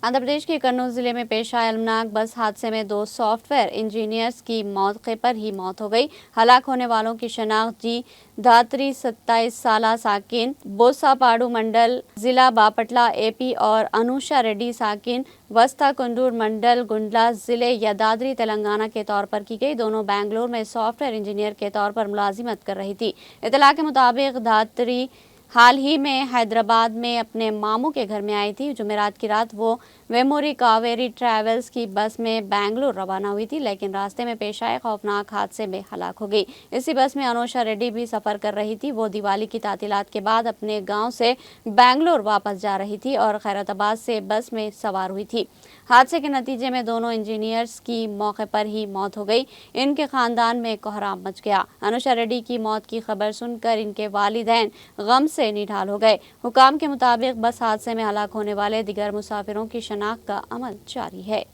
आंध्र प्रदेश के कन्नूर जिले में पेश आए अलमनाक बस हादसे में 2 सॉफ्टवेयर इंजीनियर्स की मौके पर ही मौत हो गई। हलाक होने वालों की शनाख्त जी धात्री 27 साला साकिन बोसापाडू मंडल जिला बापटला एपी और अनुषा रेड्डी साकिन वस्ता कुंडूर मंडल गुंडला जिले यादाद्री तेलंगाना के तौर पर की गई। दोनों बेंगलुरु में सॉफ्टवेयर इंजीनियर के तौर पर मुलाजिमत कर रही थी। इत्तला के मुताबिक धात्री हाल ही में हैदराबाद में अपने मामू के घर में आई थी। जुमेरात की रात वो वेमोरी कावेरी ट्रैवल्स की बस में बेंगलुरु रवाना हुई थी, लेकिन रास्ते में पेश आए खौफनाक हादसे में हलाक हो गई। इसी बस में अनुषा रेड्डी भी सफर कर रही थी। वो दिवाली की तातीलात के बाद अपने गांव से बेंगलुरु वापस जा रही थी और खैरताबाद से बस में सवार हुई थी। हादसे के नतीजे में दोनों इंजीनियर्स की मौके पर ही मौत हो गई। इनके खानदान में कोहराम मच गया। अनुषा रेड्डी की मौत की खबर सुनकर इनके वालिदैन गम से निढाल हो गए। हुकाम के मुताबिक बस हादसे में हलाक होने वाले दिगर मुसाफिरों की शनाख्त का अमल जारी है।